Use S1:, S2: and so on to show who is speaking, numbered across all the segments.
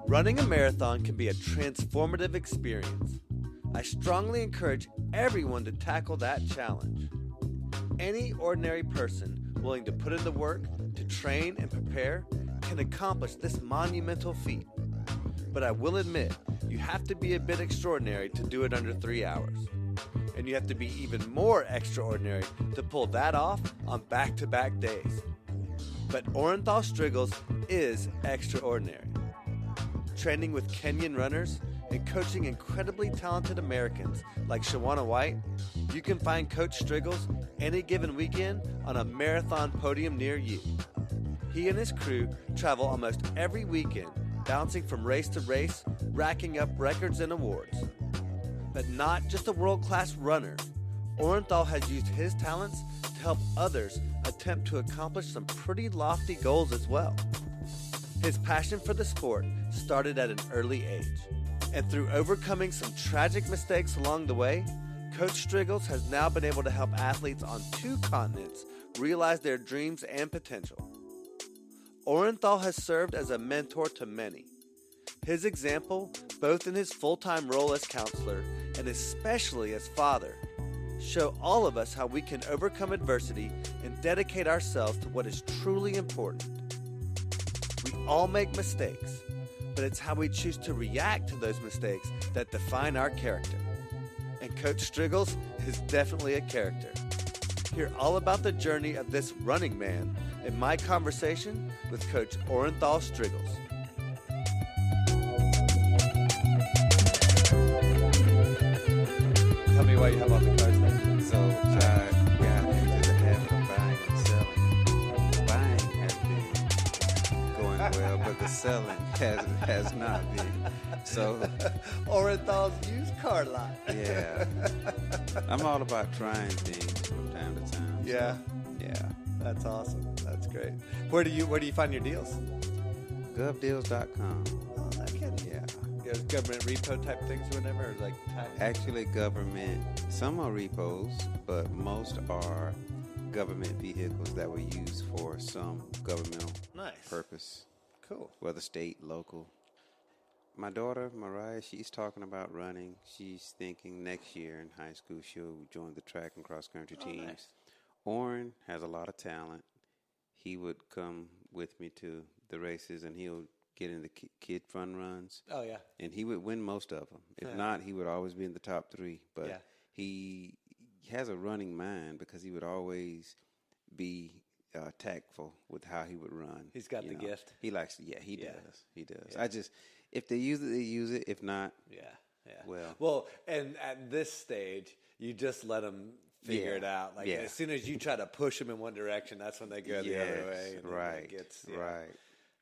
S1: Running a marathon can be a transformative experience. I strongly encourage everyone to tackle that challenge. Any ordinary person willing to put in the work to train and prepare can accomplish this monumental feat. But I will admit, you have to be a bit extraordinary to do it under 3 hours. And you have to be even more extraordinary to pull that off on back-to-back days. But Orinthal Striggles is extraordinary. Training with Kenyan runners and coaching incredibly talented Americans like Shawana White, you can find Coach Striggles any given weekend on a marathon podium near you. He and his crew travel almost every weekend, bouncing from race to race, racking up records and awards. But not just a world-class runner, Orinthal has used his talents to help others attempt to accomplish some pretty lofty goals as well. His passion for the sport started at an early age, and through overcoming some tragic mistakes along the way, Coach Striggles has now been able to help athletes on 2 continents realize their dreams and potential. Orinthal has served as a mentor to many. His example, both in his full-time role as counselor and especially as father, show all of us how we can overcome adversity and dedicate ourselves to what is truly important. We all make mistakes, but it's how we choose to react to those mistakes that define our character. And Coach Striggles is definitely a character. Hear all about the journey of this running man in my conversation with Coach Orinthal Striggles. Tell me why you have all the cars there.
S2: So I got into the habit of buying and selling. Buying has been going well, but the selling has not been. So
S1: Orinthal's used car lot.
S2: yeah, I'm all about trying things from time to time. So,
S1: Yeah.
S2: yeah.
S1: That's awesome. That's great. Where do you find your deals?
S2: GovDeals.com.
S1: Oh, no kidding.
S2: Yeah.
S1: There's government repo type things or whatever, or like tax.
S2: Actually, government. Some are repos, but most are government vehicles that were used for some governmental
S1: Nice.
S2: purpose,
S1: Cool.
S2: whether state, local. My daughter, Mariah, she's talking about running. She's thinking next year in high school she'll join the track and cross-country teams.
S1: Nice.
S2: Oren has a lot of talent. He would come with me to the races, and he'll get in the kid fun runs,
S1: Oh yeah.
S2: and he would win most of them. If
S1: Yeah.
S2: not, he would always be in the top 3. But
S1: Yeah.
S2: he has a running mind because he would always be tactful with how he would run.
S1: He's got the gift.
S2: He likes to, he
S1: Yeah.
S2: does. He does.
S1: Yeah.
S2: I just, if they use it, they use it. If not,
S1: Yeah. Yeah.
S2: Well.
S1: And at this stage, you just let them figure
S2: Yeah.
S1: it out. Like
S2: Yeah.
S1: as soon as you try to push them in one direction, that's when they go the other way. And then
S2: right,
S1: it gets, yeah.
S2: right.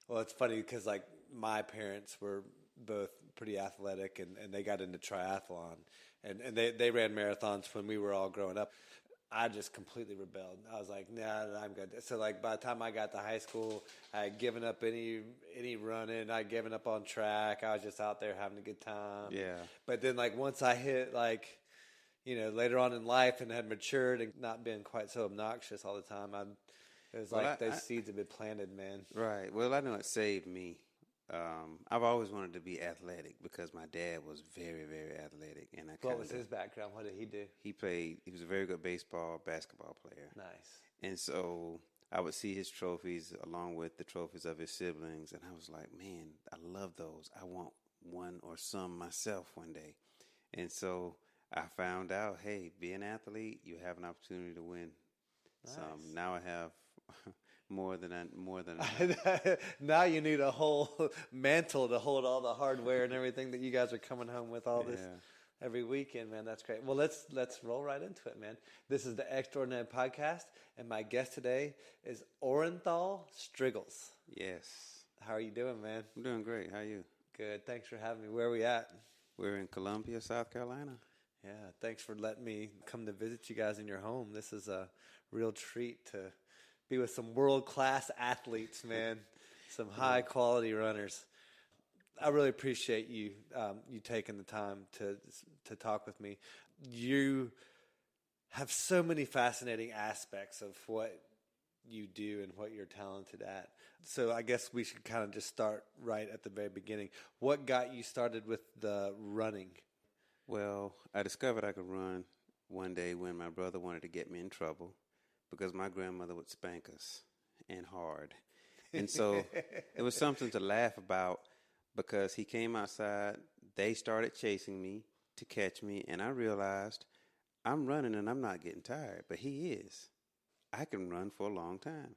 S1: Well, it's funny because like my parents were both pretty athletic and they got into triathlon and they ran marathons when we were all growing up. I just completely rebelled. I was like, nah, I'm good. So like by the time I got to high school, I had given up any running. I'd given up on track. I was just out there having a good time.
S2: Yeah.
S1: But then like once I hit like, later on in life and had matured and not been quite so obnoxious all the time, it was
S2: Well,
S1: like those seeds have been planted, man.
S2: Right. Well, I know it saved me. I've always wanted to be athletic because my dad was very, very athletic, and
S1: What was his background? What did he do?
S2: He was a very good basketball player.
S1: Nice.
S2: And so I would see his trophies along with the trophies of his siblings, and I was like, man, I love those. I want one or some myself one day. And so I found out, hey, be an athlete, you have an opportunity to win.
S1: Nice.
S2: Now I have more than
S1: Now you need a whole mantle to hold all the hardware and everything that you guys are coming home with all this every weekend, man. That's great. Well, let's roll right into it, man. This is the Extraordinary Podcast, and my guest today is Orinthal Striggles.
S2: Yes.
S1: How are you doing, man?
S2: I'm doing great. How are you?
S1: Good. Thanks for having me. Where are we at?
S2: We're in Columbia, South Carolina.
S1: Yeah, thanks for letting me come to visit you guys in your home. This is a real treat to be with some world-class athletes, man, some high-quality runners. I really appreciate you taking the time to talk with me. You have so many fascinating aspects of what you do and what you're talented at. So I guess we should kind of just start right at the very beginning. What got you started with the running?
S2: Well, I discovered I could run one day when my brother wanted to get me in trouble because my grandmother would spank us, and hard. And so it was something to laugh about because he came outside, they started chasing me to catch me, and I realized I'm running and I'm not getting tired, but he is. I can run for a long time.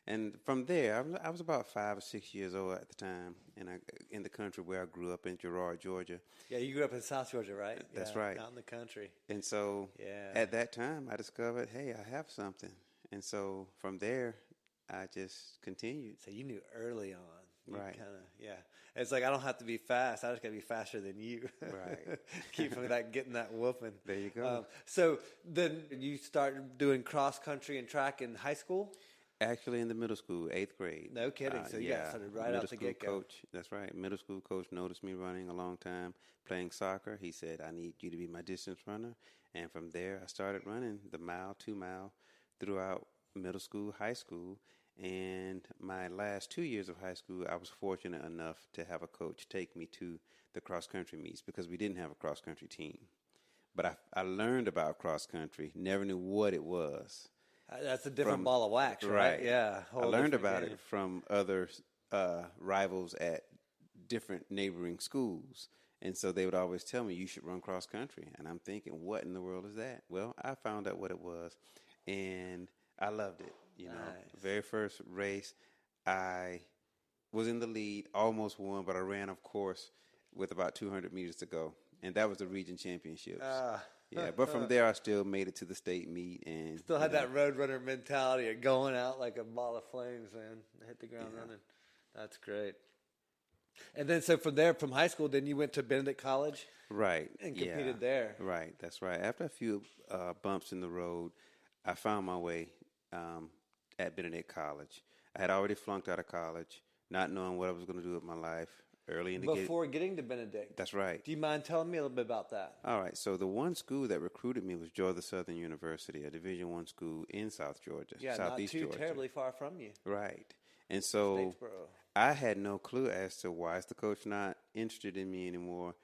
S2: And from there, I was about 5 or 6 years old at the time, and in the country where I grew up in Girard, Georgia.
S1: Yeah, you grew up in South Georgia, right?
S2: That's right.
S1: Out in the country.
S2: And so at that time, I discovered, hey, I have something. And so from there, I just continued.
S1: So you knew early on.
S2: Right.
S1: It's like I don't have to be fast. I just got to be faster than you.
S2: Right.
S1: Keep from getting that whooping.
S2: There you go.
S1: So then you started doing cross country and track in high school?
S2: Actually, in the middle school, 8th grade.
S1: No kidding. So you got started right out the get-go.
S2: Coach, that's right. Middle school coach noticed me running a long time, playing soccer. He said, I need you to be my distance runner. And from there, I started running the mile, 2 mile throughout middle school, high school. And my last 2 years of high school, I was fortunate enough to have a coach take me to the cross-country meets because we didn't have a cross-country team. But I learned about cross-country, never knew what it was.
S1: That's a different ball of wax, right? Yeah.
S2: I learned about it from other rivals at different neighboring schools. And so they would always tell me, you should run cross country. And I'm thinking, what in the world is that? Well, I found out what it was, and I loved it. You know, very first race, I was in the lead, almost won, but I ran, of course, with about 200 meters to go. And that was the region championships. Yeah, but from there, I still made it to the state meet. And
S1: still had that road runner mentality of going out like a ball of flames, man. Hit the ground running. That's great. And then, so from there, from high school, then you went to Benedict College?
S2: Right.
S1: And competed there.
S2: Right, that's right. After a few bumps in the road, I found my way at Benedict College. I had already flunked out of college, not knowing what I was going to do with my life.
S1: Before getting to Benedict.
S2: That's right.
S1: Do you mind telling me a little bit about that?
S2: All right. So the one school that recruited me was Georgia Southern University, a Division I school in South Georgia, Southeast Georgia.
S1: Not too terribly far from you.
S2: Right. And so I had no clue as to why is the coach not interested in me anymore.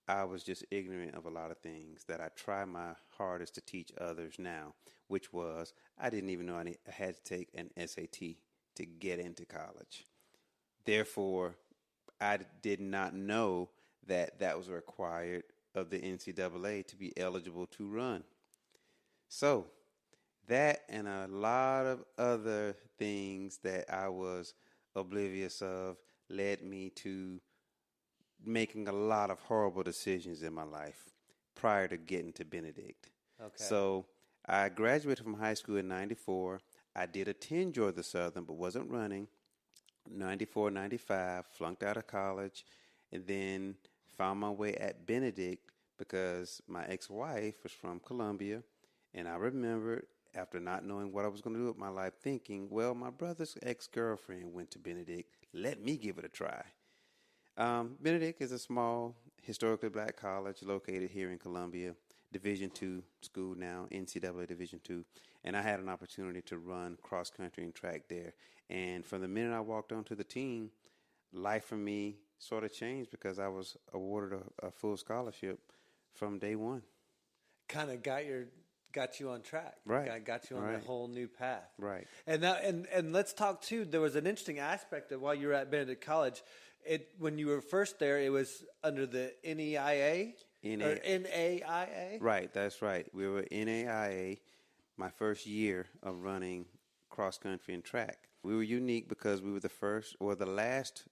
S2: I was just ignorant of a lot of things that I try my hardest to teach others now, which was I didn't even know I had to take an SAT to get into college. Therefore, I did not know that was required of the NCAA to be eligible to run. So that and a lot of other things that I was oblivious of led me to making a lot of horrible decisions in my life prior to getting to Benedict.
S1: Okay.
S2: So I graduated from high school in 94. I did attend Georgia Southern, but wasn't running. 94, 95, flunked out of college, and then found my way at Benedict because my ex-wife was from Columbia, and I remembered after not knowing what I was going to do with my life thinking, well, my brother's ex-girlfriend went to Benedict. Let me give it a try. Benedict is a small, historically black college located here in Columbia, Division II school now, NCAA Division II, and I had an opportunity to run cross-country and track there. And from the minute I walked onto the team, life for me sort of changed because I was awarded a full scholarship from day one.
S1: Kind of got you on track.
S2: Right.
S1: Got you on a whole new path.
S2: Right.
S1: And now, and let's talk too. There was an interesting aspect of while you were at Benedict College. When you were first there, it was under the NAIA. NAIA.
S2: Right. That's right. We were NAIA. My first year of running cross country and track. We were unique because we were the first or the last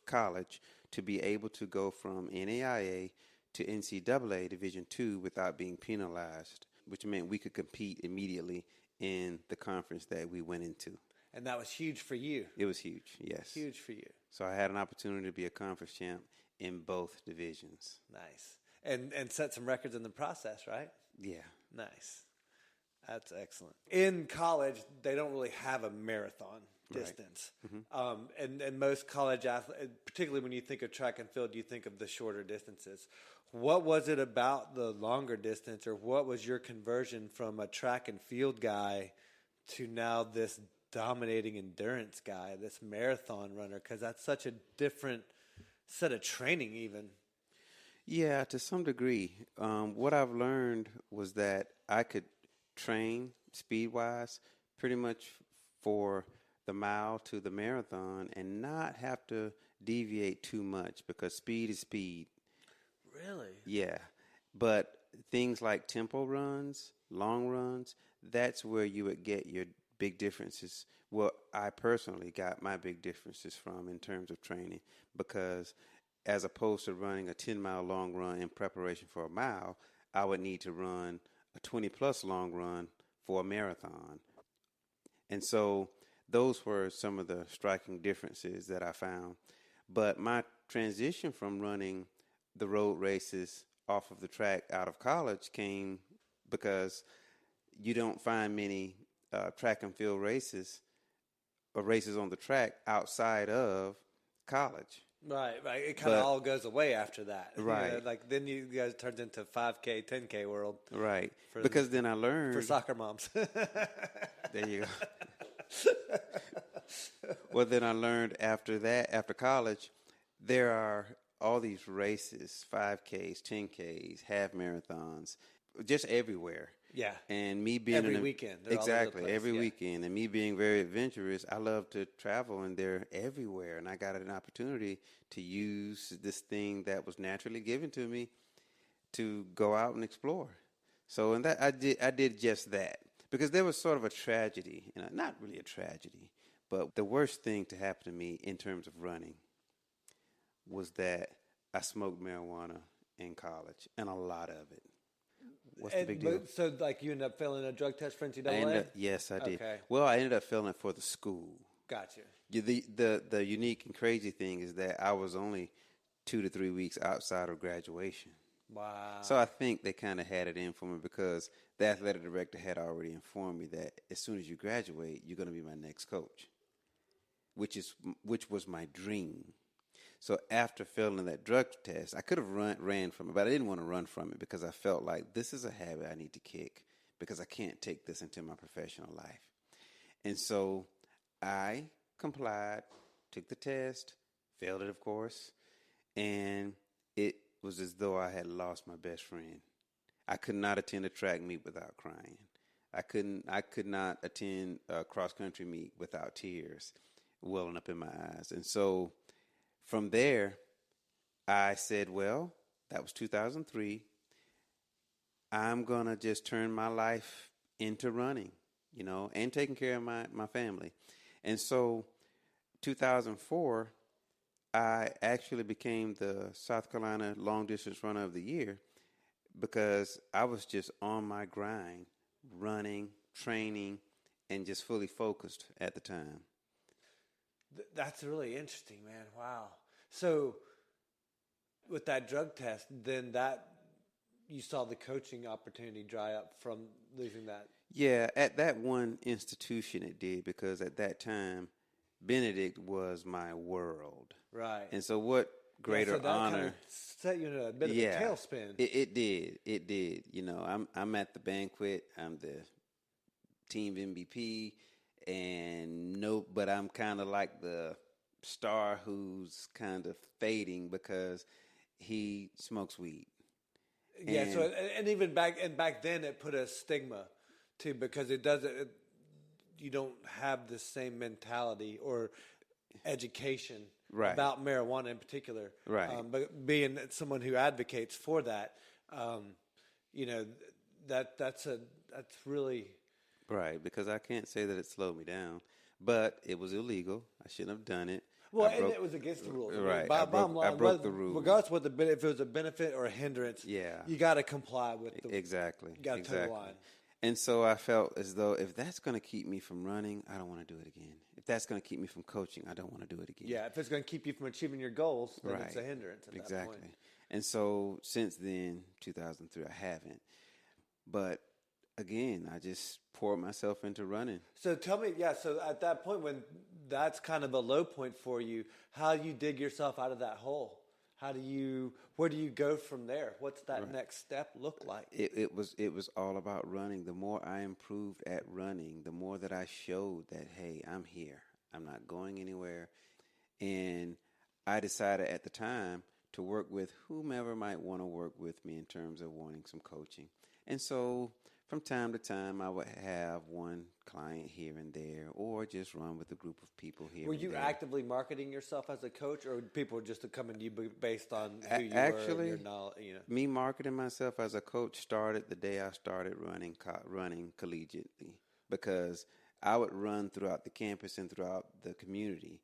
S2: college to be able to go from NAIA to NCAA Division II without being penalized, which meant we could compete immediately in the conference that we went into.
S1: And that was huge for you.
S2: It was huge, yes.
S1: Huge for you.
S2: So I had an opportunity to be a conference champ in both divisions.
S1: Nice. And set some records in the process, right?
S2: Yeah.
S1: Nice. That's excellent. In college, they don't really have a marathon distance. Right. Mm-hmm. And most college athletes, particularly when you think of track and field, you think of the shorter distances. What was it about the longer distance, or what was your conversion from a track and field guy to now this dominating endurance guy, this marathon runner, because that's such a different set of training even.
S2: Yeah, to some degree. What I've learned was that I could train speed-wise pretty much for the mile to the marathon and not have to deviate too much because speed is speed.
S1: Really?
S2: Yeah. But things like tempo runs, long runs, that's where you would get your big differences. Well, I personally got my big differences from in terms of training because as opposed to running a 10-mile long run in preparation for a mile, I would need to run a 20-plus long run for a marathon. And so those were some of the striking differences that I found. But my transition from running the road races off of the track out of college came because you don't find many track and field races or races on the track outside of college.
S1: Right. It kind of all goes away after that.
S2: Right.
S1: Like then you guys turned into 5K, 10K world.
S2: Right. Because then I learned.
S1: For soccer moms.
S2: There you go. Well, then I learned after that, after college, there are all these races, 5Ks, 10Ks, half marathons, just everywhere.
S1: Yeah.
S2: And me being
S1: every weekend.
S2: Exactly, every weekend. And me being very adventurous, I love to travel and they're everywhere. And I got an opportunity to use this thing that was naturally given to me to go out and explore. So and that I did just that. Because there was sort of a tragedy, and not really a tragedy, but the worst thing to happen to me in terms of running was that I smoked marijuana in college, and a lot of it. What's the big deal?
S1: So, like, you ended up failing a drug test for NCAA?
S2: Yes, I did.
S1: Okay.
S2: Well, I ended up failing it for the school.
S1: Gotcha.
S2: The unique and crazy thing is that I was only 2 to 3 weeks outside of graduation.
S1: Wow.
S2: So I think they kind of had it in for me because the athletic director had already informed me that as soon as you graduate, you're going to be my next coach, which was my dream. So after failing that drug test, I could have ran from it, but I didn't want to run from it because I felt like this is a habit I need to kick because I can't take this into my professional life. And so I complied, took the test, failed it, of course, and it was as though I had lost my best friend. I could not attend a track meet without crying. I could not attend a cross-country meet without tears welling up in my eyes. And so from there, I said, well, that was 2003. I'm going to just turn my life into running, and taking care of my family. And so 2004, I actually became the South Carolina Long Distance Runner of the Year because I was just on my grind, running, training, and just fully focused at the time.
S1: That's really interesting, man. Wow. So with that drug test, then you saw the coaching opportunity dry up from losing that?
S2: Yeah, at that one institution it did because at that time, Benedict was my world.
S1: Right.
S2: And so what greater
S1: so that
S2: honor.
S1: Kind of set you in a bit of a tailspin.
S2: It did. I'm at the banquet. I'm the team MVP, but I'm kind of like the star who's kind of fading because he smokes weed.
S1: Yeah. And even back then it put a stigma too because it doesn't. You don't have the same mentality or education about marijuana in particular.
S2: Right.
S1: But being someone who advocates for that, that's really
S2: right, because I can't say that it slowed me down, but it was illegal. I shouldn't have done it.
S1: Well, and it was against the rules.
S2: Right.
S1: I
S2: broke the rules.
S1: Regardless of if it was a benefit or a hindrance, you got to comply with the
S2: exactly.
S1: You got to toe the line.
S2: And so I felt as though if that's going to keep me from running, I don't want to do it again. If that's going to keep me from coaching, I don't want to do it again.
S1: Yeah, if it's going to keep you from achieving your goals, then it's a hindrance at that point.
S2: And so since then, 2003, I haven't. But again, I just poured myself into running.
S1: So tell me, so at that point when that's kind of a low point for you, how you dig yourself out of that hole? Where do you go from there? What's that next step look like?
S2: It was all about running. The more I improved at running, the more that I showed that, hey, I'm here. I'm not going anywhere. And I decided at the time to work with whomever might want to work with me in terms of wanting some coaching. And so from time to time, I would have one client here and there, or just run with a group of people here
S1: Were
S2: and
S1: you
S2: there.
S1: actively marketing yourself as a coach, or people just coming to you based on who you
S2: Actually,
S1: were and your knowledge?
S2: Me marketing myself as a coach started the day I started running collegiately, because I would run throughout the campus and throughout the community,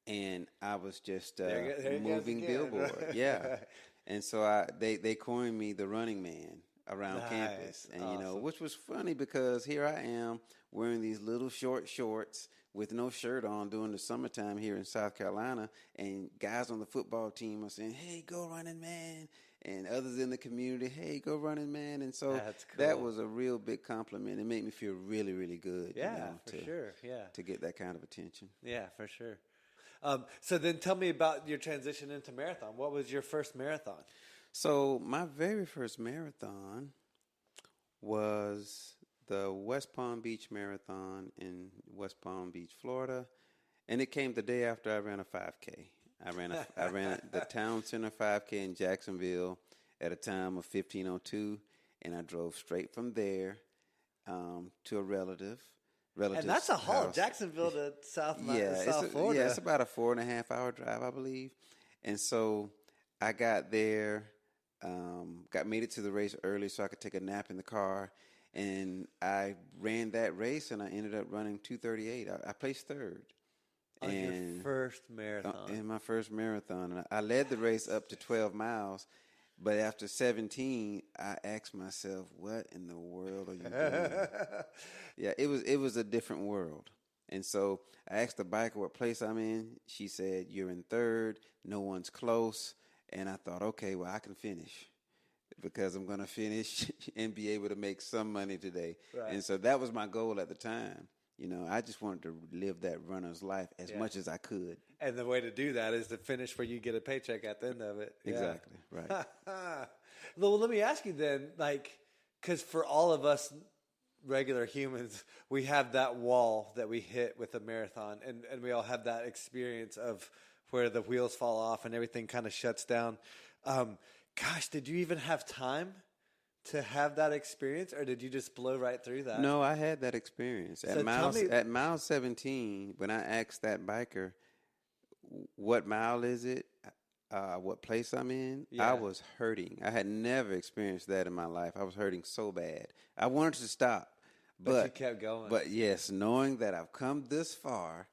S2: and I was just a moving billboard. Yeah. And so they coined me the running man around campus. And,
S1: awesome.
S2: Which was funny because here I am wearing these little short shorts with no shirt on during the summertime here in South Carolina. And guys on the football team are saying, hey, go running man. And others in the community, hey, go running man. And so that was a real big compliment. It made me feel really, really good.
S1: Yeah, for sure. Yeah.
S2: To get that kind of attention.
S1: Yeah, for sure. So then tell me about your transition into marathon. What was your first marathon?
S2: So my very first marathon was the West Palm Beach Marathon in West Palm Beach, Florida, and it came the day after I ran a 5K. I ran the Town Center 5K in Jacksonville at a time of 15:02, and I drove straight from there to a relative's
S1: and that's a haul,
S2: house.
S1: Jacksonville to South
S2: Florida.
S1: Yeah,
S2: it's about a 4.5 hour drive, I believe. And so I got there, made it to the race early so I could take a nap in the car. And I ran that race, and I ended up running 2:38. I placed third.
S1: On your first marathon.
S2: In my first marathon. And I led the race up to 12 miles. But after 17, I asked myself, what in the world are you doing? Yeah, it was a different world. And so I asked the biker what place I'm in. She said, you're in third. No one's close. And I thought, okay, well, I can finish because I'm going to finish and be able to make some money today. Right. And so that was my goal at the time. I just wanted to live that runner's life as much as I could.
S1: And the way to do that is to finish where you get a paycheck at the end of it.
S2: Exactly, right.
S1: Well, let me ask you then, because for all of us regular humans, we have that wall that we hit with a marathon, and we all have that experience of where the wheels fall off and everything kind of shuts down. Gosh, did you even have time to have that experience, or did you just blow right through that?
S2: No, I had that experience. At mile 17, when I asked that biker, what mile is it, what place I'm in, I was hurting. I had never experienced that in my life. I was hurting so bad. I wanted to stop.
S1: But you kept going.
S2: But yes, knowing that I've come this far,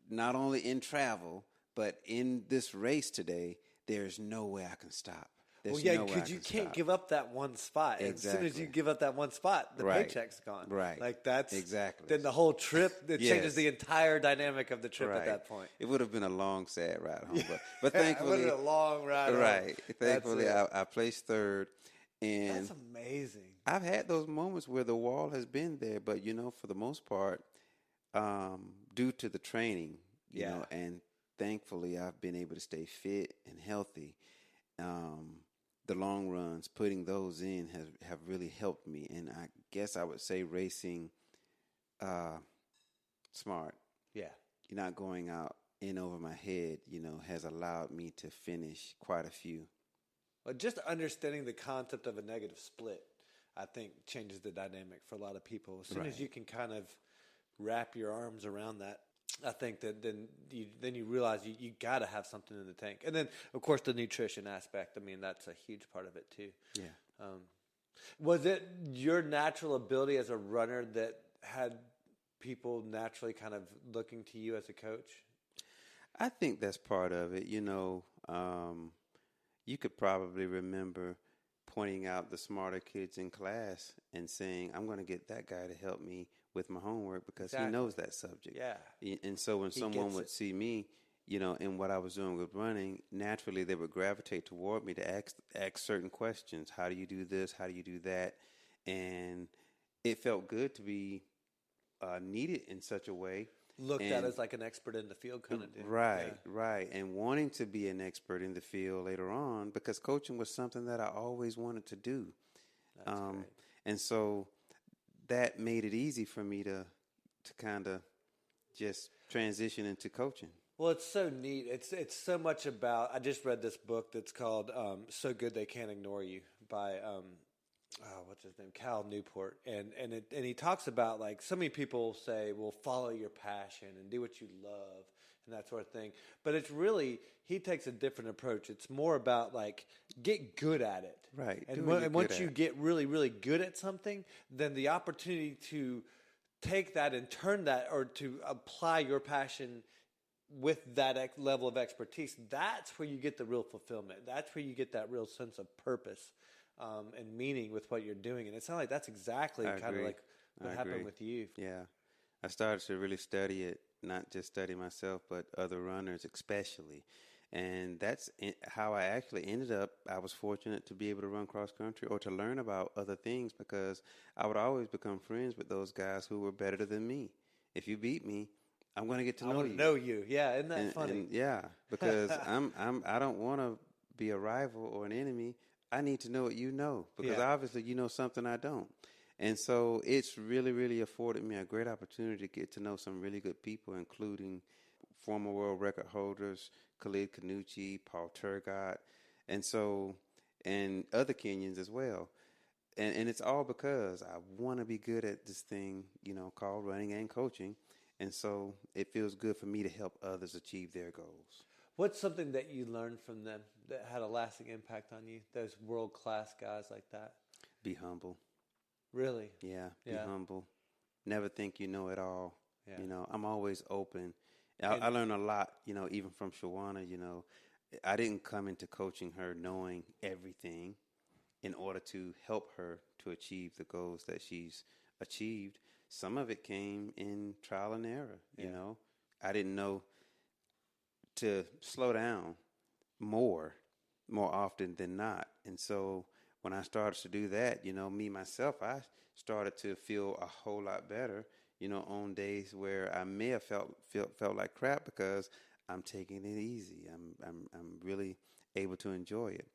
S2: not only in travel, but in this race today, there's no way I can stop.
S1: Because you can't give up that one spot.
S2: Exactly.
S1: As soon as you give up that one spot, the paycheck's gone.
S2: Right.
S1: That's
S2: exactly.
S1: Then the whole trip, it changes the entire dynamic of the trip at that point.
S2: It would have been a long, sad ride home, but thankfully,
S1: it would have been a long ride home.
S2: Right. Thankfully, I placed third, and
S1: that's amazing.
S2: I've had those moments where the wall has been there, but for the most part, due to the training, you know, and thankfully, I've been able to stay fit and healthy. The long runs, putting those in have really helped me. And I guess I would say racing smart.
S1: Yeah.
S2: You're not going out in over my head, has allowed me to finish quite a few.
S1: Well, just understanding the concept of a negative split, I think, changes the dynamic for a lot of people. As soon as you can kind of wrap your arms around that, I think that then you realize you got to have something in the tank. And then, of course, the nutrition aspect. I mean, that's a huge part of it, too.
S2: Yeah.
S1: Was it your natural ability as a runner that had people naturally kind of looking to you as a coach?
S2: I think that's part of it. You could probably remember pointing out the smarter kids in class and saying, I'm going to get that guy to help me with my homework because he knows that subject.
S1: Yeah.
S2: And so when someone would see me, in what I was doing with running, naturally they would gravitate toward me to ask certain questions. How do you do this? How do you do that? And it felt good to be needed in such a way.
S1: looked at as like an expert in the field kind of deal.
S2: Right, right. And wanting to be an expert in the field later on, because coaching was something that I always wanted to do.
S1: That's great.
S2: And so that made it easy for me to kind of just transition into coaching.
S1: Well, it's so neat. It's so much about. I just read this book that's called "So Good They Can't Ignore You" by what's his name, Cal Newport, and he talks about, like, so many people say, well, follow your passion and do what you love and that sort of thing. But it's really, he takes a different approach. It's more about, like, get good at it.
S2: Right.
S1: And once you get really, really good at something, then the opportunity to take that and turn that, or to apply your passion with that level of expertise, that's where you get the real fulfillment. That's where you get that real sense of purpose and meaning with what you're doing. And it sounds like that's exactly kind of like what happened with you.
S2: Yeah. I started to really study it, not just study myself, but other runners especially. And that's how I actually ended up. I was fortunate to be able to run cross country, or to learn about other things, because I would always become friends with those guys who were better than me. If you beat me, I'm going to get to know you.
S1: I want to know you. Yeah, isn't that funny?
S2: And yeah, because I don't want to be a rival or an enemy. I need to know what you know, because obviously you know something I don't. And so it's really, really afforded me a great opportunity to get to know some really good people, including former world record holders, Khalid Kanuchi, Paul Turgot, and other Kenyans as well. And it's all because I want to be good at this thing, called running and coaching. And so it feels good for me to help others achieve their goals.
S1: What's something that you learned from them that had a lasting impact on you, those world-class guys like that?
S2: Be humble.
S1: Really?
S2: Yeah, be humble. Never think you know it all. Yeah. I'm always open. I learn a lot, even from Shawana. I didn't come into coaching her knowing everything in order to help her to achieve the goals that she's achieved. Some of it came in trial and error, I didn't know to slow down more often than not. And so when I started to do that, me, myself, I started to feel a whole lot better, on days where I may have felt like crap, because I'm taking it easy. I'm really able to enjoy it.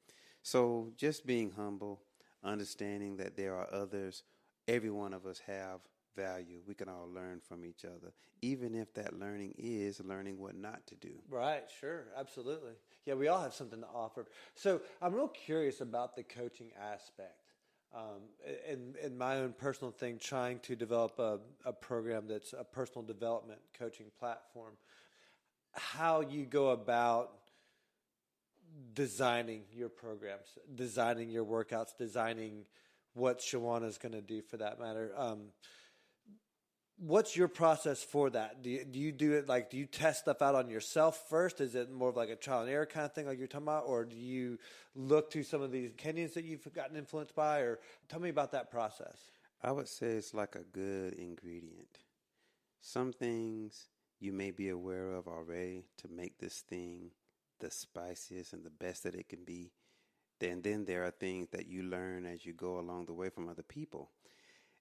S2: So just being humble, understanding that there are others, every one of us have value. We can all learn from each other, even if that learning is learning what not to do.
S1: Right, sure, absolutely. Yeah, we all have something to offer. So I'm real curious about the coaching aspect. In my own personal thing, trying to develop a program that's a personal development coaching platform, how you go about designing your programs, designing your workouts, designing what Shawana's going to do for that matter. What's your process for that? Do you do it like, do you test stuff out on yourself first? Is it more of like a trial and error kind of thing like you're talking about? Or do you look to some of these Kenyans that you've gotten influenced by? Or tell me about that process.
S2: I would say it's like a good ingredient. Some things you may be aware of already to make this thing the spiciest and the best that it can be. Then there are things that you learn as you go along the way from other people.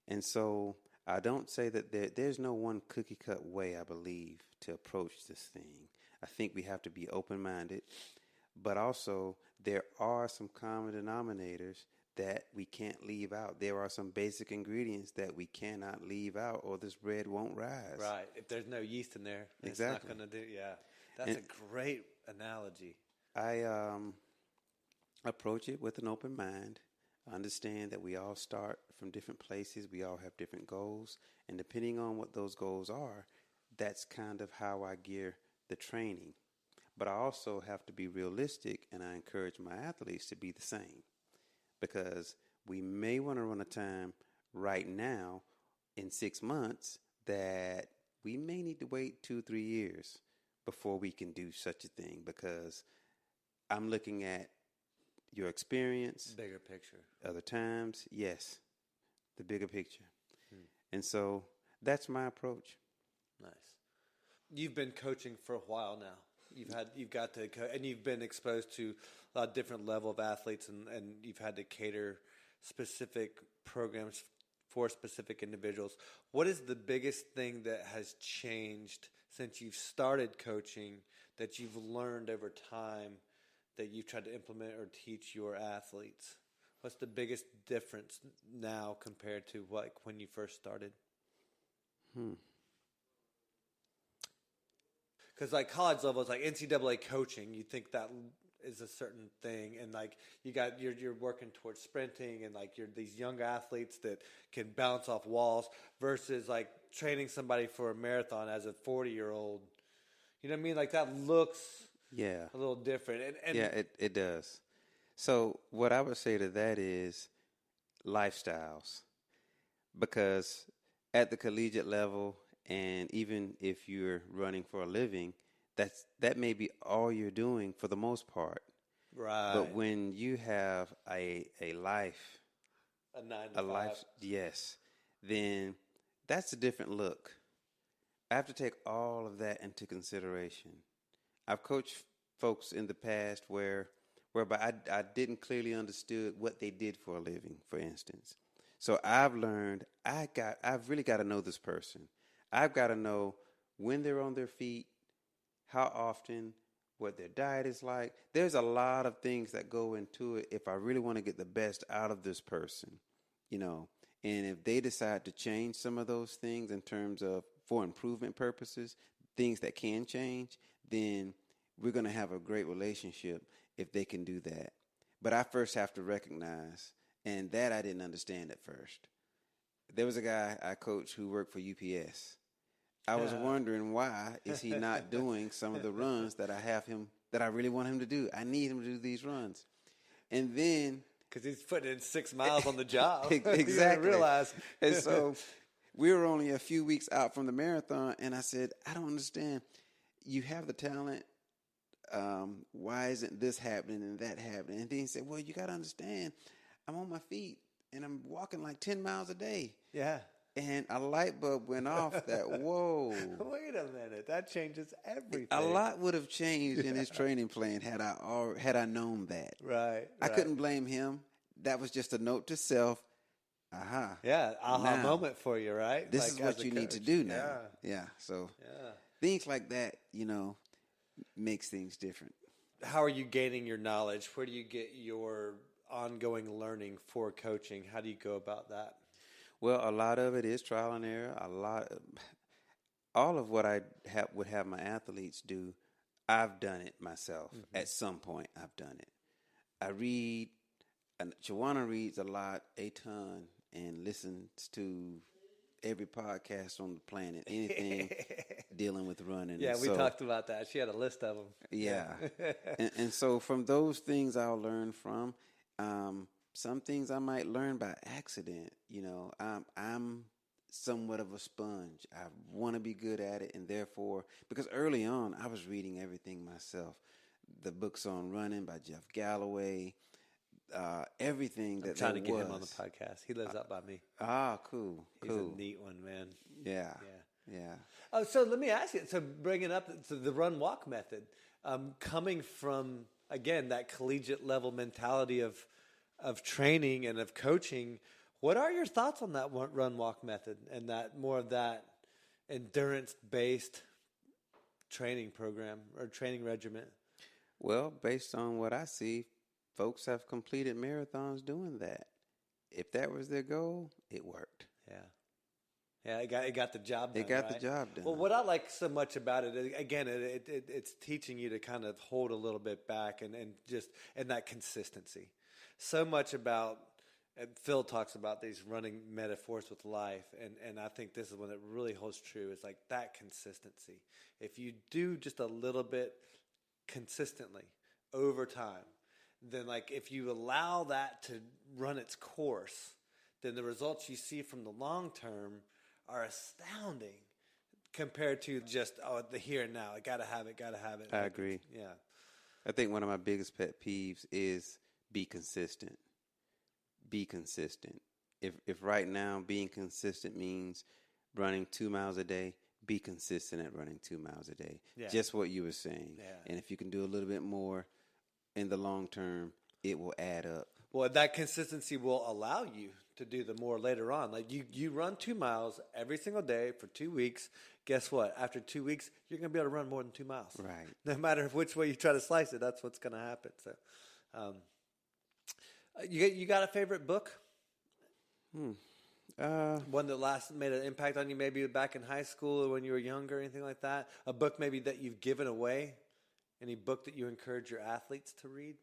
S2: And so I don't say that there's no one cookie-cut way, I believe, to approach this thing. I think we have to be open-minded, but also there are some common denominators that we can't leave out. There are some basic ingredients that we cannot leave out, or this bread won't rise.
S1: Right. If there's no yeast in there,
S2: exactly.
S1: It's not going to do. Yeah, that's a great analogy.
S2: I approach it with an open mind. Understand that we all start from different places. We all have different goals. And depending on what those goals are, that's kind of how I gear the training. But I also have to be realistic, and I encourage my athletes to be the same. Because we may want to run a time right now in 6 months that we may need to wait 2-3 years before we can do such a thing. Because I'm looking at your experience.
S1: Bigger picture.
S2: Other times, yes, the bigger picture. And so that's my approach.
S1: Nice. You've been coaching for a while now. You've got to, and you've been exposed to a lot of different level of athletes, and you've had to cater specific programs for specific individuals. What is the biggest thing that has changed since you've started coaching that you've learned over time that you've tried to implement or teach your athletes? What's the biggest difference now compared to when you first started? Because like college level is like NCAA coaching. You think that is a certain thing, and like you're working towards sprinting, and like you're these young athletes that can bounce off walls versus like training somebody for a marathon as a 40-year-old. You know what I mean? Like that looks a little different. And
S2: yeah, it does. So what I would say to that is lifestyles, because at the collegiate level, and even if you're running for a living, that may be all you're doing for the most part.
S1: Right.
S2: But when you have a life,
S1: a 9 to 5,
S2: life, yes, then that's a different look. I have to take all of that into consideration. I've coached folks in the past whereby I didn't clearly understood what they did for a living, for instance. So I've learned I've really got to know this person. I've got to know when they're on their feet, how often, what their diet is like. There's a lot of things that go into it if I really want to get the best out of this person, you know. And if they decide to change some of those things in terms of for improvement purposes, things that can change, then we're going to have a great relationship if they can do that. But I first have to recognize, and that I didn't understand at first. There was a guy I coached who worked for UPS. I was wondering, why is he not doing some of the runs that I really want him to do? I need him to do these runs. And then,
S1: because he's putting in 6 miles on the job.
S2: Exactly.
S1: You realize.
S2: And so we were only a few weeks out from the marathon, and I said, I don't understand. You have the talent. Why isn't this happening and that happening? And then he said, well, you got to understand, I'm on my feet, and I'm walking like 10 miles a day.
S1: Yeah.
S2: And a light bulb went off that, whoa.
S1: Wait a minute. That changes everything.
S2: A lot would have changed in his training plan had I known that.
S1: Right.
S2: I couldn't blame him. That was just a note to self. Aha.
S1: Yeah. Aha moment for you, right?
S2: This is what you need to do now. Yeah. So things like that, makes things different.
S1: How are you gaining your knowledge? Where do you get your ongoing learning for coaching? How do you go about that?
S2: Well, a lot of it is trial and error. All of what I would have my athletes do, I've done it myself. Mm-hmm. At some point, I've done it. I read, and Shawana reads a ton, and listens to every podcast on the planet, anything dealing with running.
S1: Yeah, we talked about that. She had a list of them.
S2: Yeah. and so from those things I'll learn from. Some things I might learn by accident. I'm somewhat of a sponge. I want to be good at it, and therefore, because early on I was reading everything myself. The books on running by Jeff Galloway, everything that there was.
S1: I'm trying to get him on the podcast. He lives up by me.
S2: Cool.
S1: He's a neat one, man.
S2: Yeah.
S1: Oh, so let me ask you. So bringing up the run walk method, coming from again that collegiate level mentality of training and of coaching, what are your thoughts on that run walk method and that more of that endurance based training program or training regimen?
S2: Well, based on what I see, folks have completed marathons doing that. If that was their goal, it worked.
S1: Yeah, it got the job done.
S2: It got the job done.
S1: Well, what I like so much about it, again, it's teaching you to kind of hold a little bit back and that consistency. So much about, and Phil talks about these running metaphors with life, and I think this is one that really holds true, is like that consistency. If you do just a little bit consistently over time, then like if you allow that to run its course, then the results you see from the long term are astounding compared to just, the here and now. I got to have it.
S2: I agree.
S1: Yeah.
S2: I think one of my biggest pet peeves is be consistent. Be consistent. If right now being consistent means running 2 miles a day, be consistent at running 2 miles a day. Yeah. Just what you were saying. Yeah. And if you can do a little bit more in the long term, it will add up.
S1: Well, that consistency will allow you to do the more later on. Like you run 2 miles every single day for 2 weeks. Guess what? After 2 weeks, you're going to be able to run more than 2 miles.
S2: Right.
S1: No matter which way you try to slice it, that's what's going to happen. So, you got a favorite book? One that made an impact on you, maybe back in high school or when you were younger, anything like that? A book maybe that you've given away? Any book that you encourage your athletes to read?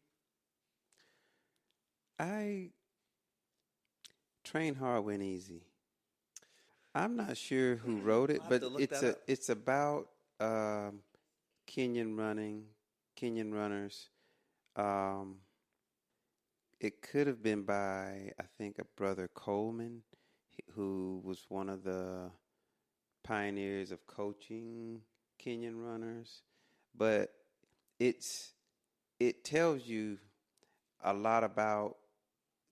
S2: I Train Hard, Win Easy. I'm not sure who wrote it, but it's about Kenyan runners. It could have been by, I think, a brother Coleman, who was one of the pioneers of coaching Kenyan runners. But it tells you a lot about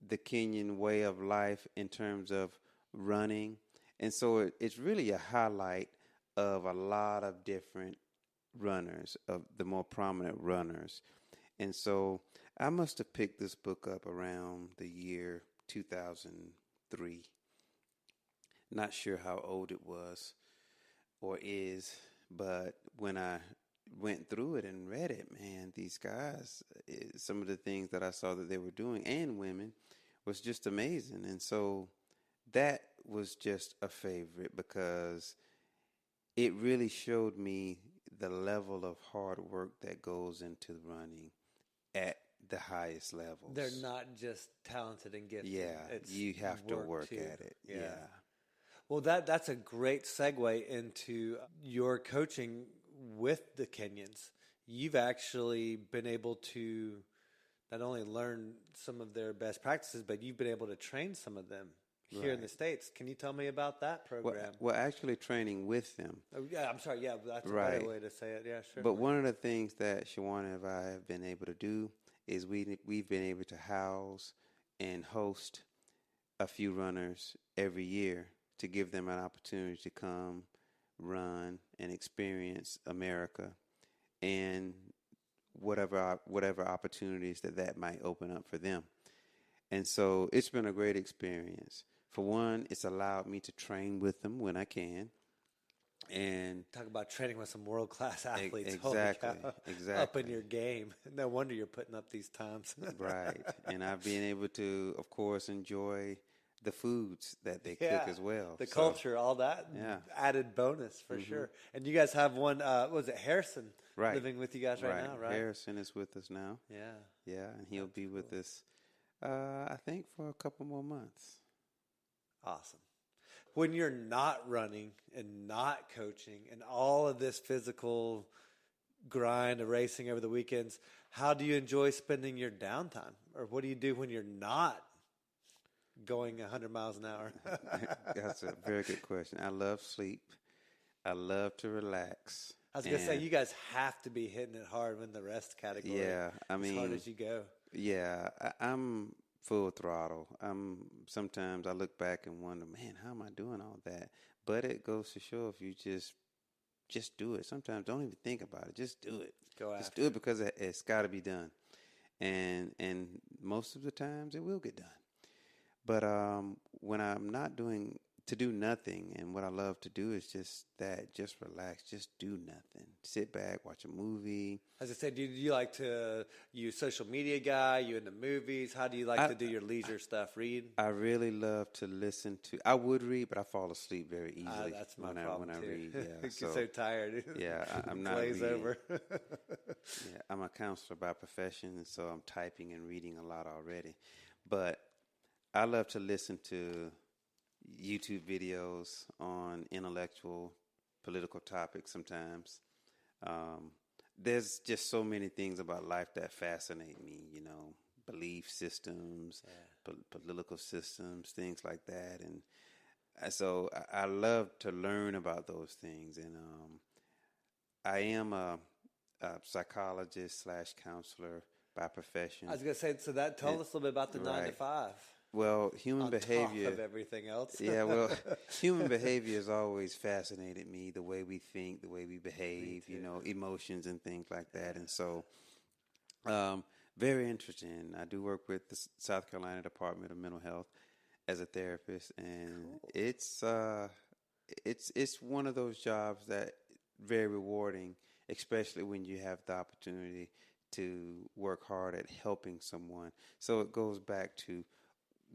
S2: the Kenyan way of life in terms of running. And so it's really a highlight of a lot of different runners, of the more prominent runners. And so I must have picked this book up around the year 2003. Not sure how old it was or is, but when I went through it and read it, man, these guys, some of the things that I saw that they were doing, and women, was just amazing. And so that was just a favorite because it really showed me the level of hard work that goes into running at the highest levels.
S1: They're not just talented and gifted.
S2: Yeah, you have to work
S1: too.
S2: at it. Yeah.
S1: Well, that's a great segue into your coaching with the Kenyans. You've actually been able to not only learn some of their best practices, but you've been able to train some of them here in the States. Can you tell me about that program?
S2: Well, actually training with them.
S1: Oh, yeah, I'm sorry. Yeah, that's a better way to say it. Yeah, sure.
S2: But one of the things that Shawana and I have been able to do is we've been able to house and host a few runners every year to give them an opportunity to come run and experience America and whatever opportunities that might open up for them. And so it's been a great experience. For one, it's allowed me to train with them when I can. And
S1: talk about training with some world-class athletes.
S2: Exactly.
S1: Up in your game. No wonder you're putting up these times.
S2: Right. And I've been able to, of course, enjoy the foods that they cook as well.
S1: The culture, all that. Added bonus for sure. And you guys have one, was it Harrison living with you guys right now, right?
S2: Harrison is with us now.
S1: Yeah.
S2: Yeah, and he'll be with us, I think, for a couple more months.
S1: Awesome. When you're not running and not coaching and all of this physical grind of racing over the weekends, how do you enjoy spending your downtime? Or what do you do when you're not going 100 miles an hour?
S2: That's a very good question. I love sleep. I love to relax.
S1: I was going to say, you guys have to be hitting it hard in the rest category.
S2: Yeah, I mean,
S1: as hard as you go.
S2: Yeah, I'm full throttle. Sometimes I look back and wonder, man, how am I doing all that? But it goes to show if you just do it. Sometimes don't even think about it. Just do it. Just do it because it's got to be done. And most of the times it will get done. But when I'm not doing to do nothing, and what I love to do is just relax, just do nothing. Sit back, watch a movie.
S1: As I said, do you like to, you social media guy, you into movies? How do you like to do your leisure stuff? Read?
S2: I really love to listen to, I would read, but I fall asleep very easily.
S1: That's my problem
S2: when
S1: too.
S2: I read. Yeah,
S1: You're so tired.
S2: Yeah, I'm not
S1: Glaze
S2: reading.
S1: over.
S2: Yeah, I'm a counselor by profession, and so I'm typing and reading a lot already. But I love to listen to YouTube videos on intellectual, political topics sometimes. There's just so many things about life that fascinate me, belief systems, political systems, things like that. And so I love to learn about those things. And I am a psychologist / counselor by profession.
S1: I was going to say, so tell us a little bit about the 9 to 5.
S2: Well, human behavior.
S1: On top of everything else.
S2: Yeah, well, human behavior has always fascinated me, the way we think, the way we behave, emotions and things like that. And so, very interesting. I do work with the South Carolina Department of Mental Health, as a therapist, and
S1: Cool.
S2: it's one of those jobs that very rewarding, especially when you have the opportunity to work hard at helping someone. So it goes back to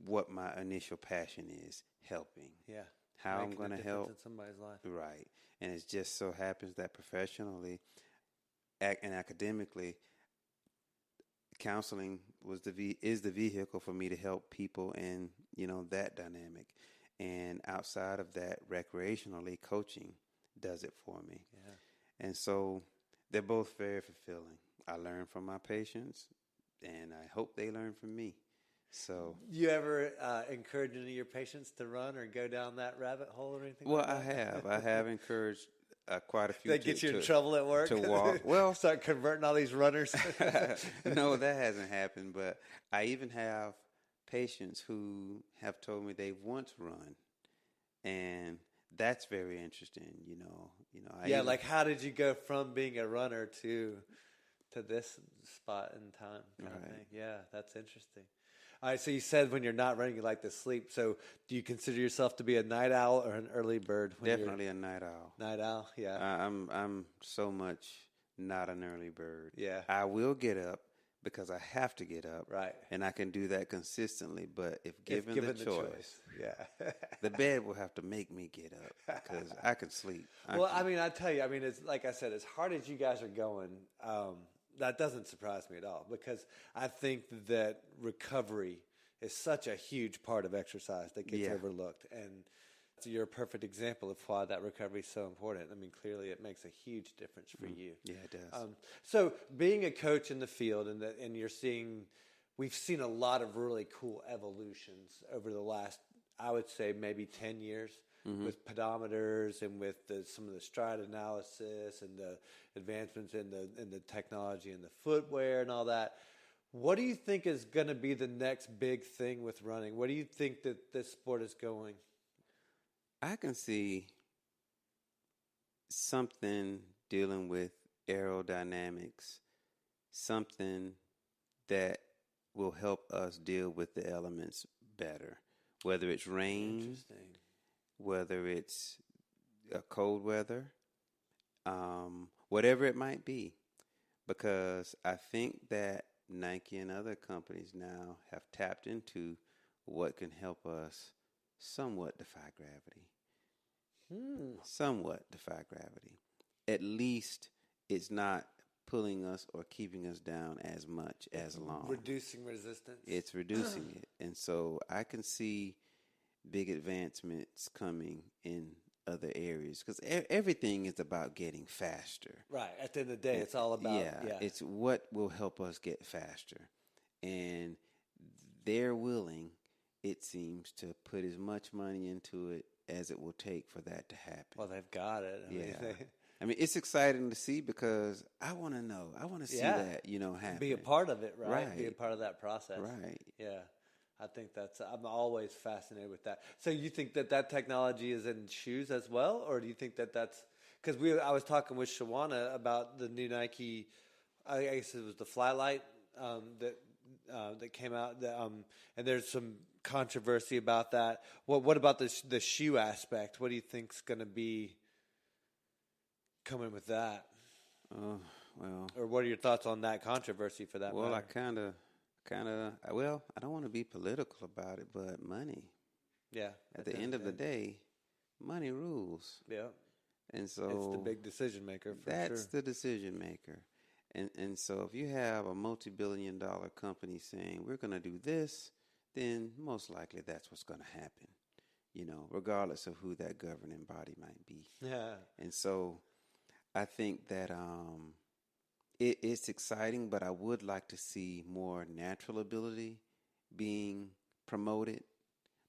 S2: what my initial passion is, helping.
S1: Yeah.
S2: How I'm
S1: Making a
S2: going to
S1: difference
S2: help.
S1: in somebody's life.
S2: Right. And it just so happens that professionally and academically, counseling is the vehicle for me to help people in, that dynamic. And outside of that, recreationally, coaching does it for me.
S1: Yeah.
S2: And so they're both very fulfilling. I learn from my patients, and I hope they learn from me. So,
S1: You ever encourage any of your patients to run or go down that rabbit hole or anything
S2: well,
S1: like that?
S2: I have encouraged quite a few.
S1: That gets you in trouble at work?
S2: To walk. Well,
S1: start converting all these runners?
S2: no, that hasn't happened. But I even have patients who have told me they once run, and that's very interesting.
S1: Yeah, like how did you go from being a runner to this spot in time kind of thing? Yeah, that's interesting. All right, so you said when you're not running, you like to sleep. So do you consider yourself to be a night owl or an early bird?
S2: Definitely a night owl.
S1: Night owl, yeah.
S2: I'm so much not an early bird.
S1: Yeah.
S2: I will get up because I have to get up.
S1: Right.
S2: And I can do that consistently. But if given the choice,
S1: yeah,
S2: the bed will have to make me get up because I can sleep.
S1: I tell you, it's like I said, as hard as you guys are going, that doesn't surprise me at all because I think that recovery is such a huge part of exercise that gets overlooked. And so you're a perfect example of why that recovery is so important. Clearly it makes a huge difference for you.
S2: Yeah, it does.
S1: So being a coach in the field and we've seen a lot of really cool evolutions over the last, I would say maybe 10 years. With pedometers and with some of the stride analysis and the advancements in the technology and the footwear and all that. What do you think is going to be the next big thing with running? What do you think that this sport is going?
S2: I can see something dealing with aerodynamics, something that will help us deal with the elements better, whether it's rain, whether it's cold weather, whatever it might be, because I think that Nike and other companies now have tapped into what can help us somewhat defy gravity. Somewhat defy gravity. At least it's not pulling us or keeping us down as much as long.
S1: Reducing resistance.
S2: It's reducing it. And so I can see big advancements coming in other areas because everything is about getting faster.
S1: Right. At the end of the day, it's all about
S2: it's what will help us get faster, and they're willing, it seems, to put as much money into it as it will take for that to happen.
S1: Well, they've got it.
S2: It's exciting to see because I want to know. I want to see that happen.
S1: Be a part of it, right? Be a part of that process,
S2: right?
S1: Yeah. I think I'm always fascinated with that. So you think that technology is in shoes as well, or do you think that's because I was talking with Shawana about the new Nike, I guess it was the Flylight that came out, and there's some controversy about that. What about the shoe aspect? What do you think's going to be coming with that? Or what are your thoughts on that controversy for that matter?
S2: Well, I don't want to be political about it, but money.
S1: Yeah.
S2: At the end of the day, money rules.
S1: Yeah.
S2: And so
S1: it's the big decision maker for sure.
S2: That's the decision maker. And so if you have a multi-billion-dollar company saying we're going to do this, then most likely that's what's going to happen. Regardless of who that governing body might be.
S1: Yeah.
S2: And so I think that it's exciting, but I would like to see more natural ability being promoted.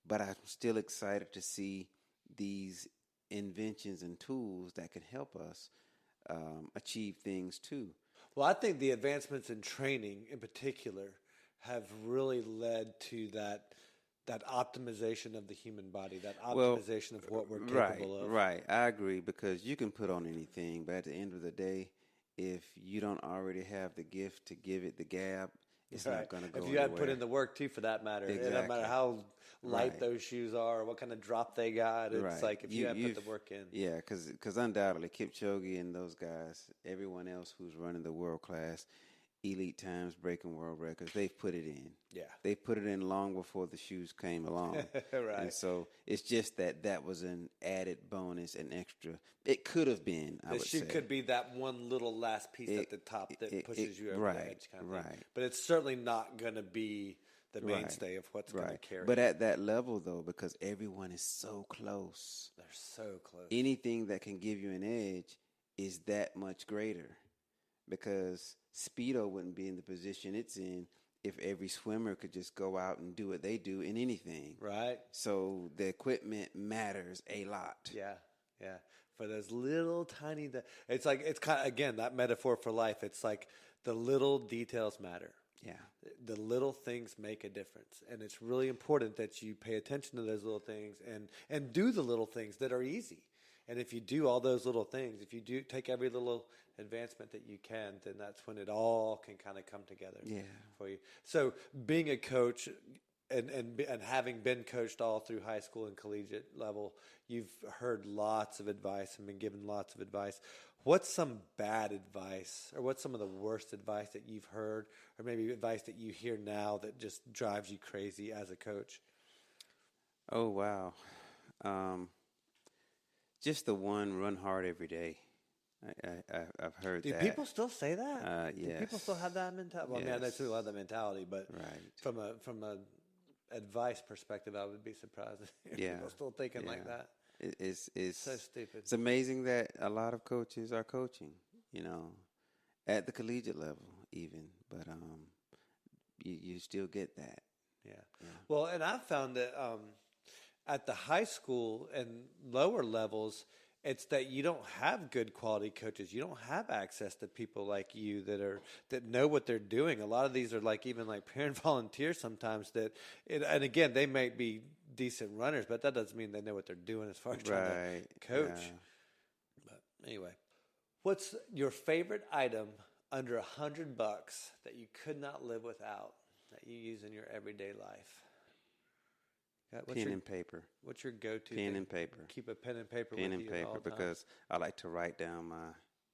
S2: But I'm still excited to see these inventions and tools that can help us achieve things too.
S1: Well, I think the advancements in training in particular have really led to that optimization of the human body, that optimization of what we're capable of.
S2: Right. I agree because you can put on anything, but at the end of the day, if you don't already have the gift to give it the gab, it's not going to go anywhere.
S1: If you hadn't put in the work, too, for that matter.
S2: Exactly.
S1: No matter how light
S2: Right.
S1: those shoes are, or what kind of drop they got. It's
S2: Right.
S1: like if you haven't put the work in.
S2: Yeah, because undoubtedly Kipchoge and those guys, everyone else who's running the world class, elite times, breaking world records, they've put it in.
S1: Yeah.
S2: They put it in long before the shoes came along.
S1: Right.
S2: And so it's just that was an added bonus and extra. It could have been, I
S1: The
S2: would
S1: shoe
S2: say.
S1: could be that one little last piece at the top that pushes you over
S2: right,
S1: the edge kind of thing.
S2: right.
S1: But it's certainly not going to be the mainstay of what's going to carry.
S2: But at that level, though, because everyone is so close,
S1: they're so close.
S2: anything that can give you an edge is that much greater. Because Speedo wouldn't be in the position it's in if every swimmer could just go out and do what they do in anything.
S1: Right.
S2: So the equipment matters a lot.
S1: Yeah. Yeah. For those little tiny, it's like, it's kind of, again, that metaphor for life. It's like the little details matter.
S2: Yeah.
S1: The little things make a difference. And it's really important that you pay attention to those little things and do the little things that are easy. And if you do all those little things, if you do take every little advancement that you can, then that's when it all can kind of come together for you. So being a coach and having been coached all through high school and collegiate level, you've heard lots of advice and been given lots of advice. What's some bad advice, or what's some of the worst advice that you've heard, or maybe advice that you hear now that just drives you crazy as a coach?
S2: Oh, wow. Just the one, run hard every day. I've heard that.
S1: Do people still say that?
S2: Yes.
S1: Do people still have that mentality? Well, I mean, I know people have that mentality, but from a advice perspective, I would be surprised if people still thinking like that.
S2: It's
S1: so stupid.
S2: It's amazing that a lot of coaches are coaching, at the collegiate level even. But you still get that.
S1: Yeah. Well, and I've found that at the high school and lower levels, it's that you don't have good quality coaches. You don't have access to people like you that know what they're doing. A lot of these are even parent volunteers sometimes and again, they may be decent runners, but that doesn't mean they know what they're doing as far as trying to coach. Yeah. But anyway, what's your favorite item under $100 that you could not live without that you use in your everyday life?
S2: Pen and paper.
S1: What's your go-to?
S2: Pen and paper.
S1: Keep a pen and paper with you.
S2: Pen and paper because I like to write down my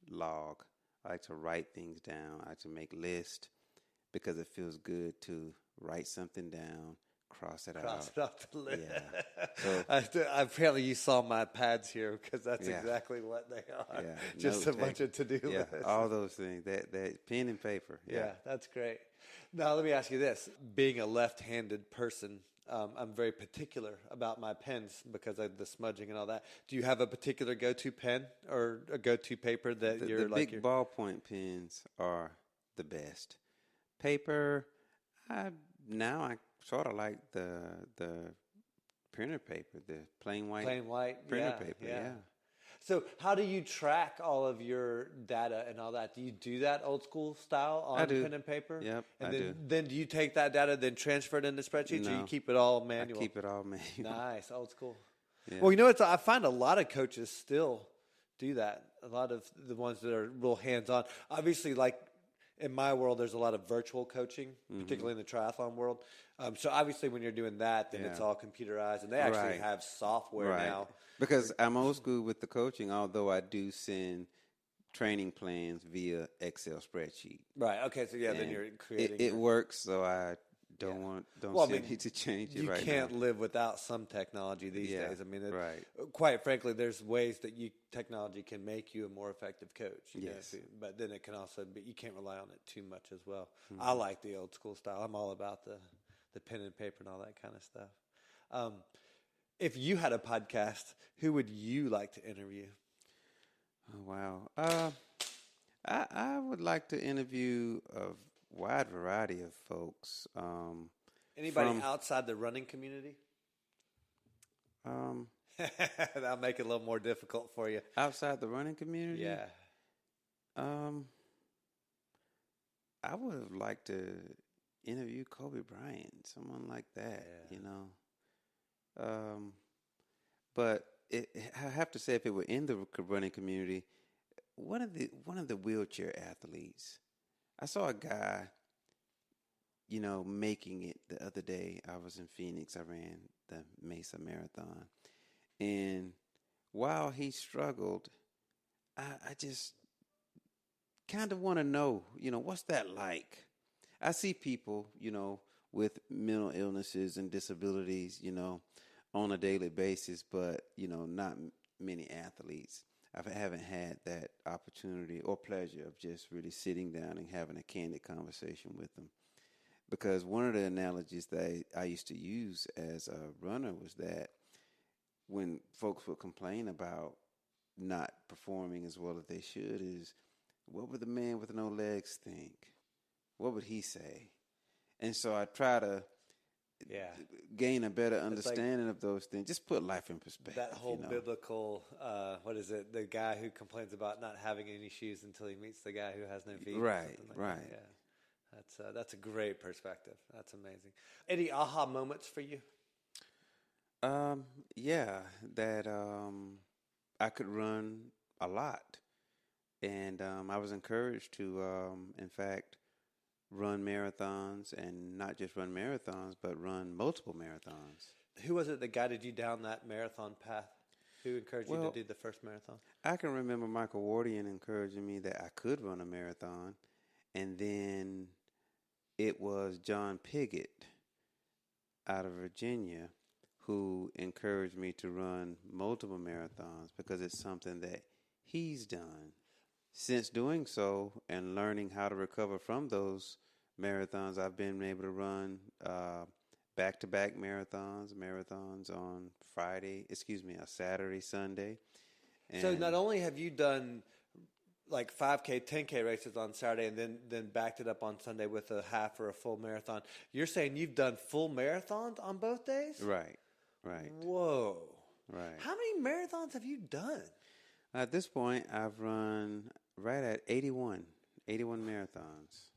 S2: log. I like to write things down. I like to make lists because it feels good to write something down, cross it out.
S1: Cross it off the list.
S2: Yeah.
S1: So, apparently you saw my pads here because that's exactly what they are.
S2: Yeah.
S1: Just a bunch of to-do lists.
S2: All those things. That pen and paper.
S1: Yeah, that's great. Now let me ask you this: being a left-handed person, I'm very particular about my pens because of the smudging and all that. Do you have a particular go-to pen or a go-to paper that you're
S2: the big ballpoint pens are the best. Paper, I sort of like the printer paper, the plain white printer paper. Yeah.
S1: So how do you track all of your data and all that? Do you do that old school style on pen and paper?
S2: Yep,
S1: and then do you take that data, then transfer it into spreadsheets, or you keep it all manual?
S2: I keep it all manual.
S1: Nice, old school.
S2: Yeah.
S1: Well, I find a lot of coaches still do that. A lot of the ones that are real hands-on. Obviously, in my world, there's a lot of virtual coaching, particularly in the triathlon world. So obviously when you're doing that, then it's all computerized, and they actually have software now.
S2: Because I'm old school with the coaching, although I do send training plans via Excel spreadsheet.
S1: Right. Okay. So then you're creating.
S2: It works, so I don't need to change it right now.
S1: You can't live without some technology these days. I mean,
S2: quite
S1: frankly, there's ways that technology can make you a more effective coach.
S2: Yes.
S1: But then it can also be, you can't rely on it too much as well. I like the old school style. I'm all about the pen and paper and all that kind of stuff. If you had a podcast, who would you like to interview?
S2: Oh, wow. I would like to interview a wide variety of folks.
S1: Anybody outside the running community? That'll make it a little more difficult for you.
S2: Outside the running community?
S1: Yeah.
S2: I would have liked to interview Kobe Bryant, someone like that, But I have to say, if it were in the running community, one of the wheelchair athletes, I saw a guy, making it the other day I was in Phoenix. I ran the Mesa Marathon. And while he struggled, I just kind of want to know, what's that like? I see people, with mental illnesses and disabilities, on a daily basis, but, not many athletes. I haven't had that opportunity or pleasure of just really sitting down and having a candid conversation with them. Because one of the analogies that I used to use as a runner was that when folks would complain about not performing as well as they should is, what would the man with no legs think? What would he say? And so I try to gain a better understanding of those things. Just put life in perspective.
S1: That whole biblical, what is it? The guy who complains about not having any shoes until he meets the guy who has no feet.
S2: Right.
S1: That. Yeah. That's a great perspective. That's amazing. Any aha moments for you?
S2: That I could run a lot. And I was encouraged to, in fact, run marathons, and not just run marathons, but run multiple marathons.
S1: Who was it that guided you down that marathon path? Who encouraged you to do the first marathon?
S2: I can remember Michael Wardian encouraging me that I could run a marathon. And then it was John Piggott out of Virginia who encouraged me to run multiple marathons because it's something that he's done. Since doing so and learning how to recover from those marathons, I've been able to run back-to-back marathons on a Saturday, Sunday. And
S1: so not only have you done like 5K, 10K races on Saturday and then backed it up on Sunday with a half or a full marathon, you're saying you've done full marathons on both days?
S2: Right.
S1: Whoa.
S2: Right.
S1: How many marathons have you done?
S2: At this point, I've run right at 81 marathons.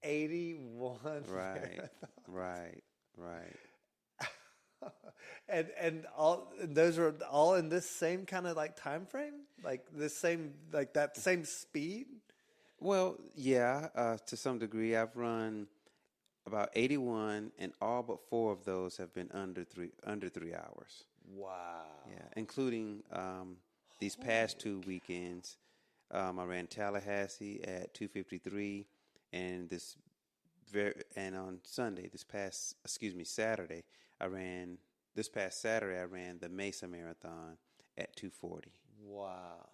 S1: 81
S2: Right,
S1: marathons.
S2: right.
S1: And those are all in this same kind of like time frame, like that same speed.
S2: Well, yeah, to some degree, I've run about 81, and all but 4 of those have been under 3 hours.
S1: Wow.
S2: Yeah, including these past 2 weekends. I ran Tallahassee at 2:53, and on Sunday, Saturday, This past Saturday, I ran the Mesa Marathon at 2:40.
S1: Wow.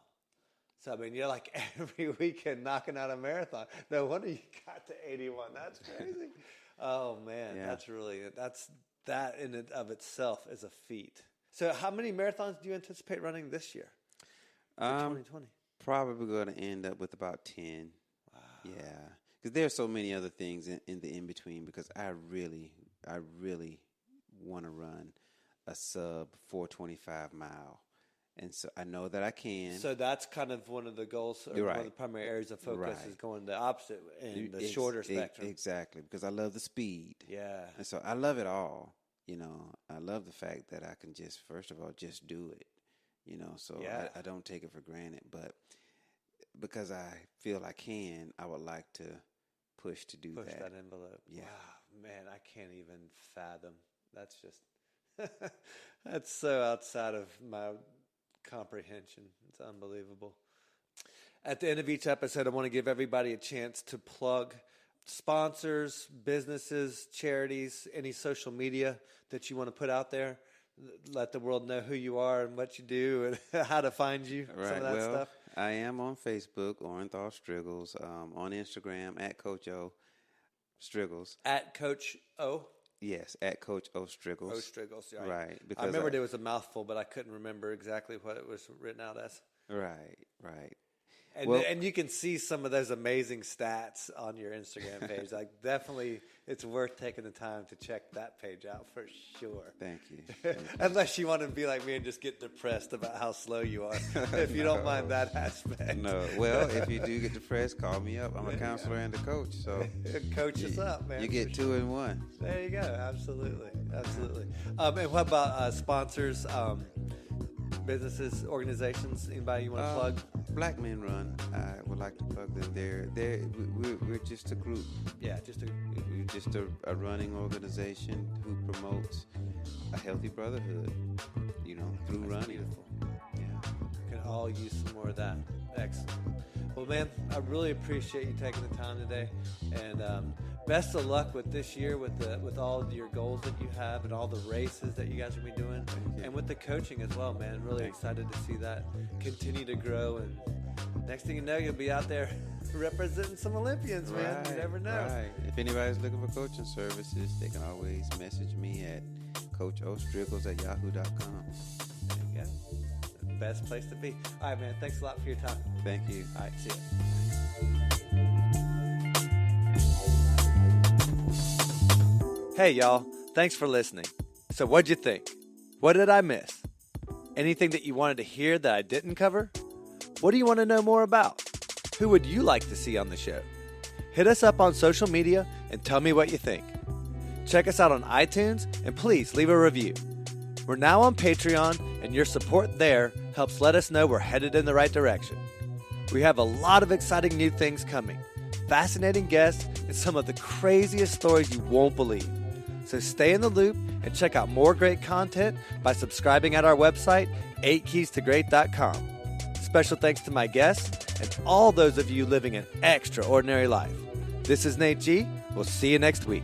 S1: So, I mean, you're like every weekend knocking out a marathon. No wonder you got to 81. That's crazy. Oh, man.
S2: Yeah.
S1: That in and of itself is a feat. So how many marathons do you anticipate running this year? 2020?
S2: Probably going to end up with about 10.
S1: Wow.
S2: Yeah. Because there are so many other things in the in-between, because I really want to run a sub 425 mile. And so I know that I can.
S1: So that's kind of one of the goals, or one of the primary areas of focus is going the opposite end, the shorter spectrum.
S2: Exactly, because I love the speed.
S1: Yeah.
S2: And so I love it all. I love the fact that I can just, first of all, just do it. So
S1: yeah.
S2: I don't take it for granted. But because I feel I can, I would like to push that.
S1: Push that envelope.
S2: Yeah.
S1: Wow, man, I can't even fathom. That's just, that's so outside of my comprehension. It's unbelievable. At the end of each episode, I want to give everybody a chance to plug sponsors, businesses, charities, any social media that you want to put out there. Let the world know who you are and what you do and how to find you.
S2: Right.
S1: Some of that stuff.
S2: I am on Facebook, Orinthal Striggles, on Instagram at Coach O Striggles.
S1: At Coach O?
S2: Yes, at Coach O Striggles.
S1: O Striggles, right.
S2: Right.
S1: I remembered it was a mouthful, but I couldn't remember exactly what it was written out as.
S2: Right.
S1: And you can see some of those amazing stats on your Instagram page. Like, definitely, it's worth taking the time to check that page out for sure.
S2: Thank you.
S1: Unless you want to be like me and just get depressed about how slow you are, if you don't mind that aspect.
S2: No. Well, if you do get depressed, call me up. I'm a counselor and a coach. So
S1: coach us up, man.
S2: You get 2 in 1.
S1: There you go. Absolutely. And what about sponsors, businesses, organizations? Anybody you want to plug?
S2: Black Men Run, I would like to plug them there. We're just a group.
S1: Yeah,
S2: We're just a running organization who promotes a healthy brotherhood, through running.
S1: Beautiful.
S2: Yeah.
S1: Can all use some more of that. Excellent. Well, man, I really appreciate you taking the time today, and best of luck with this year, with all of your goals that you have, and all the races that you guys will be doing, and with the coaching as well, man. Really excited to see that continue to grow, and next thing you know, you'll be out there representing some Olympians, man.
S2: Right,
S1: You never know.
S2: Right. If anybody's looking for coaching services, they can always message me at CoachOStriggles@yahoo.com.
S1: There you go. Best place to be. All right, man. Thanks a lot for your time.
S2: Thank you.
S1: All right, see ya. Hey, y'all. Thanks for listening. So what'd you think? What did I miss? Anything that you wanted to hear that I didn't cover? What do you want to know more about? Who would you like to see on the show? Hit us up on social media and tell me what you think. Check us out on iTunes and please leave a review. We're now on Patreon, and your support there helps let us know we're headed in the right direction. We have a lot of exciting new things coming, fascinating guests, and some of the craziest stories you won't believe. So stay in the loop and check out more great content by subscribing at our website, 8keystoGreat.com. Special thanks to my guests and all those of you living an extraordinary life. This is Nate G. We'll see you next week.